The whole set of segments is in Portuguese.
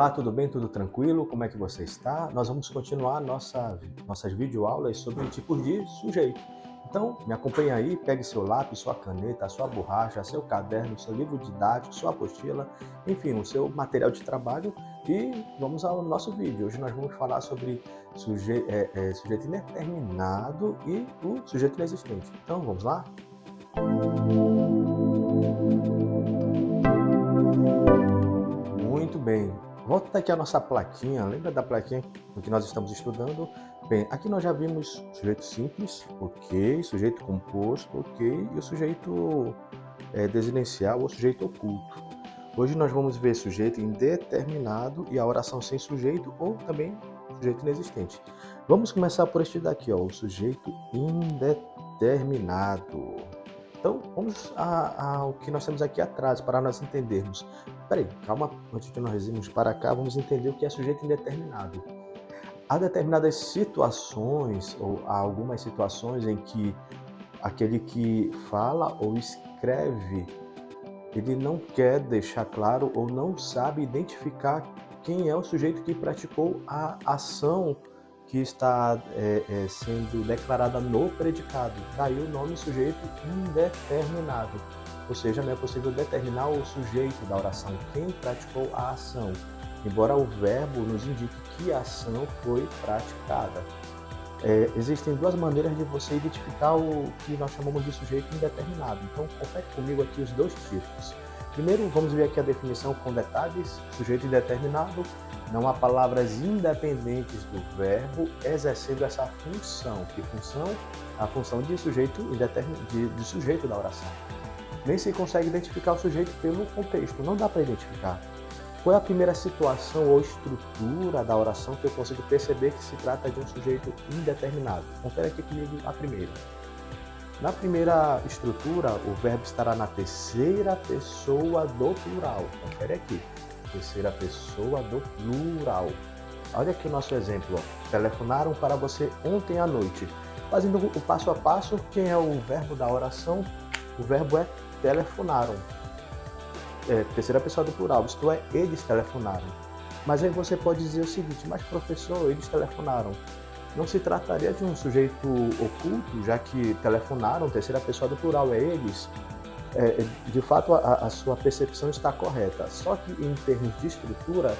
Olá, tudo bem? Tudo tranquilo? Como é que você está? Nós vamos continuar nossas videoaulas sobre tipos de sujeito. Então, me acompanhe aí, pegue seu lápis, sua caneta, sua borracha, seu caderno, seu livro didático, sua apostila, enfim, o seu material de trabalho e vamos ao nosso vídeo. Hoje nós vamos falar sobre sujeito indeterminado e o sujeito inexistente. Então, vamos lá? Muito bem. Volta aqui a nossa plaquinha. Lembra da plaquinha que nós estamos estudando? Bem, aqui nós já vimos sujeito simples, ok, sujeito composto, ok, e o sujeito desinencial ou sujeito oculto. Hoje nós vamos ver sujeito indeterminado e a oração sem sujeito ou também sujeito inexistente. Vamos começar por este daqui, ó, o sujeito indeterminado. Então, vamos ao que nós temos aqui atrás, para nós entendermos. Peraí, calma, antes de nós irmos para cá, vamos entender o que é sujeito indeterminado. Há determinadas situações, ou há algumas situações em que aquele que fala ou escreve, ele não quer deixar claro ou não sabe identificar quem é o sujeito que praticou a ação que está sendo declarada no predicado. Daí o nome sujeito indeterminado. Ou seja, não é possível determinar o sujeito da oração, quem praticou a ação, embora o verbo nos indique que a ação foi praticada. Existem duas maneiras de você identificar o que nós chamamos de sujeito indeterminado. Então, confere comigo aqui os dois tipos. Primeiro, vamos ver aqui a definição com detalhes. Sujeito indeterminado, não há palavras independentes do verbo exercendo essa função. Que função? A função de sujeito de sujeito da oração. Nem se consegue identificar o sujeito pelo contexto, não dá para identificar. Qual é a primeira situação ou estrutura da oração que eu consigo perceber que se trata de um sujeito indeterminado? Confere aqui comigo a primeira. Na primeira estrutura, o verbo estará na terceira pessoa do plural. Confere aqui. Terceira pessoa do plural. Olha aqui o nosso exemplo. Ó. Telefonaram para você ontem à noite. Fazendo o passo a passo, quem é o verbo da oração? O verbo é telefonaram. Terceira pessoa do plural, isto é, eles telefonaram. Mas aí você pode dizer o seguinte, mas professor, eles telefonaram. Não se trataria de um sujeito oculto, já que telefonaram, terceira pessoa do plural é eles. De fato, a sua percepção está correta. Só que em termos de estrutura,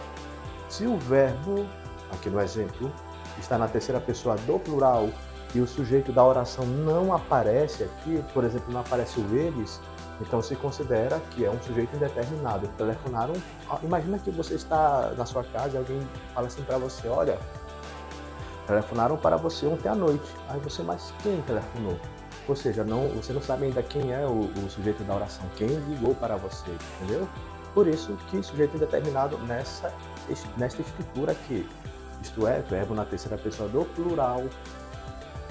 se o verbo, aqui no exemplo, está na terceira pessoa do plural e o sujeito da oração não aparece aqui, por exemplo, não aparece o eles, então se considera que é um sujeito indeterminado. Telefonaram, imagina que você está na sua casa e alguém fala assim para você, olha, telefonaram para você ontem à noite. Aí você, mas quem telefonou? Ou seja, você não sabe ainda quem é o sujeito da oração, quem ligou para você, entendeu? Por isso que sujeito indeterminado nesta estrutura aqui, isto é, verbo na terceira pessoa do plural,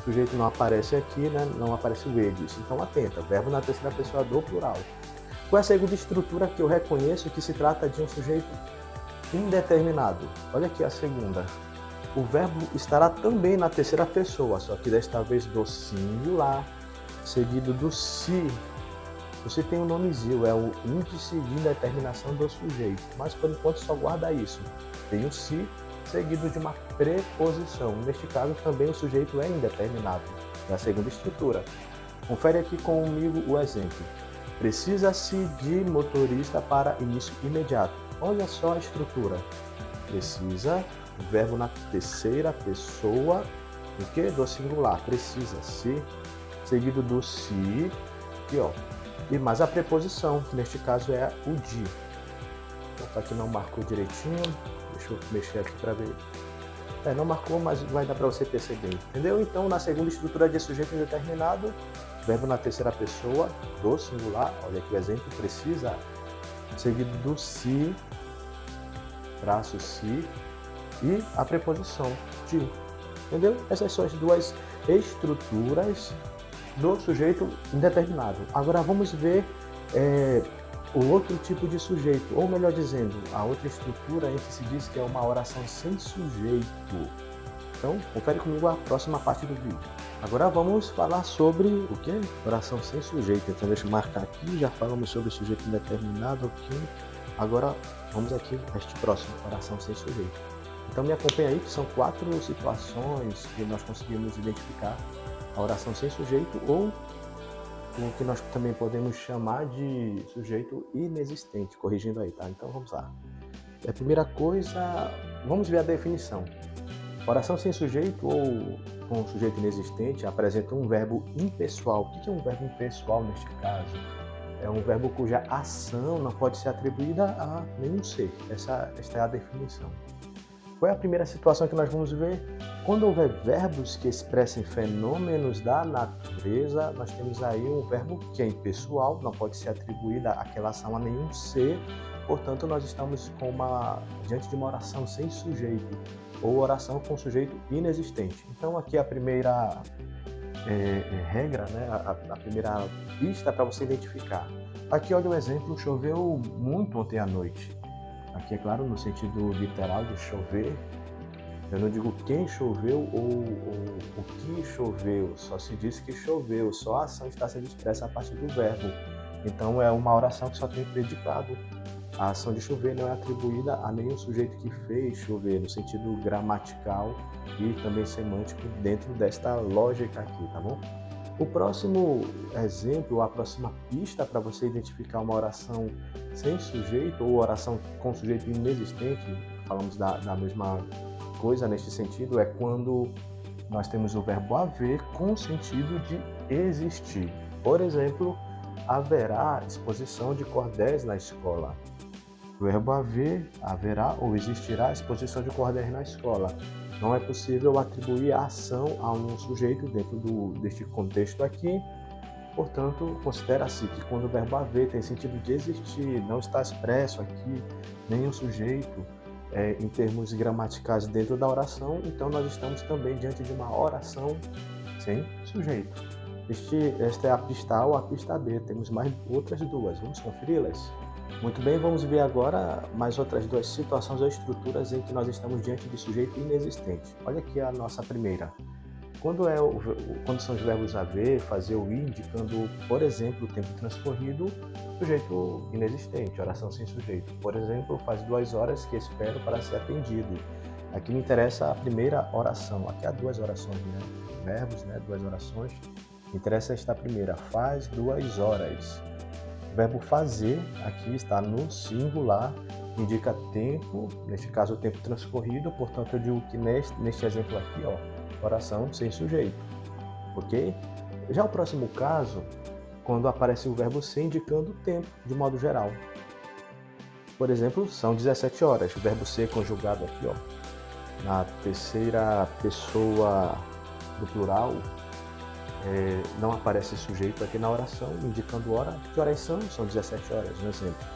sujeito não aparece aqui, né? Não aparece o eles. Então atenta, verbo na terceira pessoa do plural. Qual é a segunda estrutura que eu reconheço que se trata de um sujeito indeterminado? Olha aqui a segunda. O verbo estará também na terceira pessoa, só que desta vez do singular, seguido do se. O se tem um nomezinho, é o índice de indeterminação do sujeito, mas por enquanto só guarda isso. Tem o se seguido de uma preposição. Neste caso, também o sujeito é indeterminado, na segunda estrutura. Confere aqui comigo o exemplo. Precisa-se de motorista para início imediato. Olha só a estrutura. Precisa, o verbo na terceira pessoa, o que? Do singular. Precisa-se, seguido do se, aqui ó. E mais a preposição, que neste caso é o de. Opa, aqui não marcou direitinho. Deixa eu mexer aqui para ver. Não marcou, mas vai dar para você perceber, entendeu? Então, na segunda estrutura de sujeito indeterminado, verbo na terceira pessoa do singular, olha aqui o exemplo, precisa, seguido do se, traço se, e a preposição de, entendeu? Essas são as duas estruturas do sujeito indeterminado. Agora vamos ver o outro tipo de sujeito, ou melhor dizendo, a outra estrutura em que se diz que é uma oração sem sujeito. Então, confere comigo a próxima parte do vídeo. Agora vamos falar sobre o que? Oração sem sujeito. Então deixa eu marcar aqui, já falamos sobre o sujeito indeterminado, ok? Agora vamos aqui a este próximo, oração sem sujeito. Então me acompanha aí que são 4 situações que nós conseguimos identificar a oração sem sujeito ou o que nós também podemos chamar de sujeito inexistente, corrigindo aí, tá? Então vamos lá. A primeira coisa, vamos ver a definição. Oração sem sujeito ou com sujeito inexistente apresenta um verbo impessoal. O que é um verbo impessoal neste caso? É um verbo cuja ação não pode ser atribuída a nenhum ser. Esta é a definição. Qual é a primeira situação que nós vamos ver? Quando houver verbos que expressem fenômenos da natureza, nós temos aí um verbo que é impessoal, não pode ser atribuída aquela ação a nenhum ser, portanto nós estamos diante de uma oração sem sujeito, ou oração com sujeito inexistente. Então aqui a primeira regra, né? a primeira pista para você identificar. Aqui olha o exemplo, choveu muito ontem à noite. Aqui é claro no sentido literal de chover. Eu não digo quem choveu ou o que choveu, só se diz que choveu, só a ação está sendo expressa a partir do verbo. Então é uma oração que só tem predicado. A ação de chover não é atribuída a nenhum sujeito que fez chover, no sentido gramatical e também semântico dentro desta lógica aqui, tá bom? O próximo exemplo, a próxima pista para você identificar uma oração sem sujeito ou oração com sujeito inexistente, falamos da mesma coisa neste sentido, é quando nós temos o verbo haver com sentido de existir. Por exemplo, haverá exposição de cordéis na escola. O verbo haver, haverá ou existirá exposição de cordéis na escola. Não é possível atribuir a ação a um sujeito dentro deste contexto aqui. Portanto, considera-se que quando o verbo haver tem sentido de existir, não está expresso aqui nenhum sujeito em termos gramaticais dentro da oração, então nós estamos também diante de uma oração sem sujeito. Esta é a pista A ou a pista B. Temos mais outras duas. Vamos conferi-las? Muito bem, vamos ver agora mais outras 2 situações ou estruturas em que nós estamos diante de sujeito inexistente. Olha aqui a nossa primeira. Quando são os verbos haver, fazer ou ir, indicando, por exemplo, o tempo transcorrido, sujeito inexistente, oração sem sujeito. Por exemplo, faz 2 horas que espero para ser atendido. Aqui me interessa a primeira oração. Aqui há 2 orações, né? Verbos, né? 2 orações. Me interessa esta primeira. Faz 2 horas. O verbo fazer, aqui está no singular, indica tempo, neste caso o tempo transcorrido, portanto eu digo que neste exemplo aqui, oração sem sujeito, ok? Já o próximo caso, quando aparece o verbo ser indicando o tempo, de modo geral. Por exemplo, são 17 horas, o verbo ser conjugado aqui, na terceira pessoa do plural, não aparece sujeito aqui na oração, indicando hora. Que horas são? São 17 horas, no exemplo.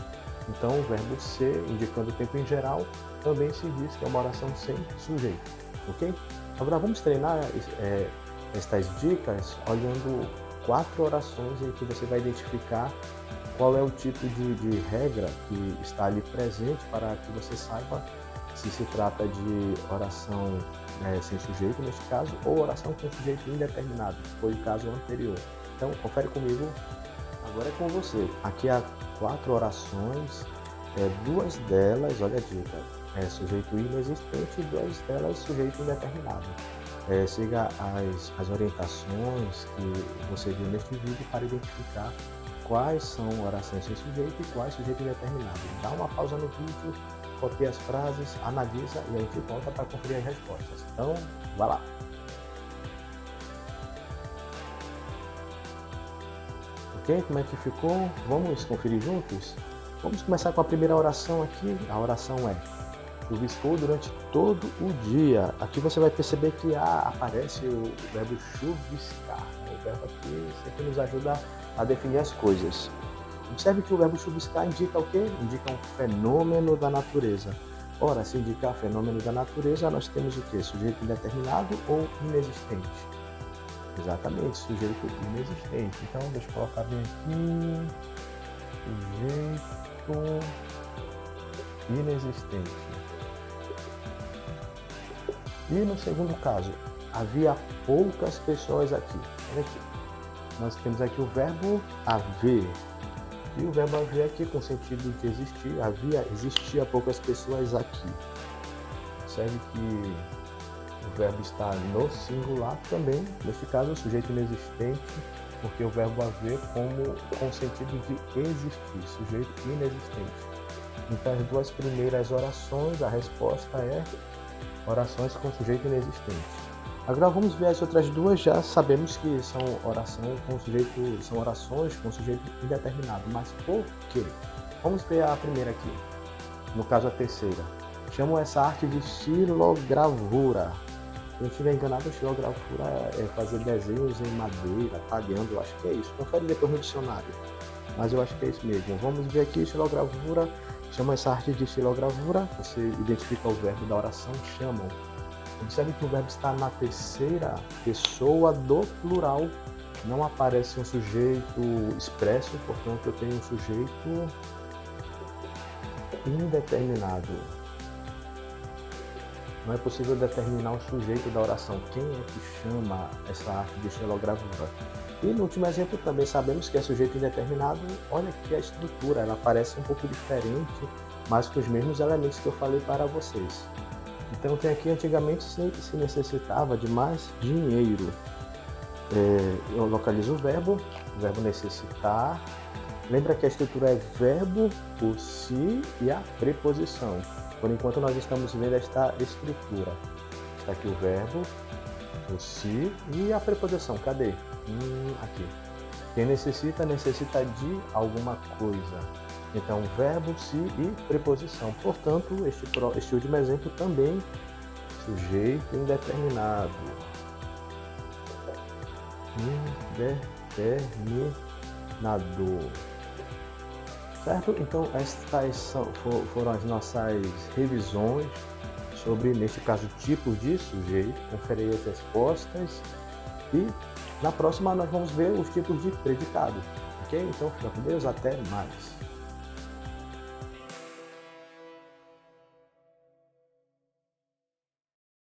Então, o verbo ser, indicando o tempo em geral, também se diz que é uma oração sem sujeito, ok? Agora, vamos treinar estas dicas olhando 4 orações em que você vai identificar qual é o tipo de regra que está ali presente para que você saiba se se trata de oração sem sujeito, neste caso, ou oração com sujeito indeterminado, que foi o caso anterior. Então, confere comigo, agora é com você. Aqui há 4 orações, 2 delas, olha a dica, sujeito inexistente e 2 delas sujeito indeterminado. Siga as orientações que você viu neste vídeo para identificar quais são orações sem sujeito e quais sujeito indeterminado. Dá uma pausa no vídeo, copia as frases, analisa e a gente volta para conferir as respostas. Então, vá lá. Ok? Como é que ficou? Vamos conferir juntos? Vamos começar com a primeira oração aqui. A oração é: chuviscou durante todo o dia. Aqui você vai perceber que aparece o verbo chuviscar. O verbo aqui sempre nos ajuda a definir as coisas. Observe que o verbo chuviscar indica o quê? Indica um fenômeno da natureza. Ora, se indicar fenômeno da natureza, nós temos o quê? Sujeito indeterminado ou inexistente? Exatamente, sujeito inexistente. Então, deixa eu colocar bem aqui. Sujeito inexistente. E no segundo caso, havia poucas pessoas aqui. Olha aqui. Nós temos aqui o verbo haver. E o verbo haver aqui com sentido de existir. Existia poucas pessoas aqui. Observe que o verbo está no singular também. Neste caso, o sujeito inexistente, porque o verbo haver com sentido de existir, sujeito inexistente. Então, as duas primeiras orações, a resposta é orações com sujeito inexistente. Agora vamos ver as outras duas, já sabemos que são orações com sujeito indeterminado, mas por quê? Vamos ver a primeira aqui, no caso a terceira. Chamo essa arte de xilogravura. Se não estiver enganado, xilogravura é fazer desenhos em madeira, talhando, eu acho que é isso. Confere depois no dicionário, mas eu acho que é isso mesmo. Vamos ver aqui, xilogravura. Chama essa arte de xilogravura. Você identifica o verbo da oração, chamam. Observe que o verbo está na terceira pessoa do plural. Não aparece um sujeito expresso, portanto eu tenho um sujeito indeterminado. Não é possível determinar o sujeito da oração. Quem é que chama essa arte de xilogravura? E no último exemplo também sabemos que é sujeito indeterminado. Olha que a estrutura, ela parece um pouco diferente, mas com os mesmos elementos que eu falei para vocês. Então tem aqui, antigamente se necessitava de mais dinheiro. Eu localizo o verbo necessitar. Lembra que a estrutura é verbo, o se e a preposição. Por enquanto nós estamos vendo esta estrutura. Está aqui o verbo, o se e a preposição. Cadê? Aqui. Quem necessita de alguma coisa. Então, verbo, se e preposição. Portanto, este último exemplo também, sujeito indeterminado. Indeterminado. Certo? Então, estas foram as nossas revisões sobre, neste caso, tipos de sujeito. Confere as respostas. E na próxima nós vamos ver os tipos de predicado. Ok? Então, fica com Deus. Até mais.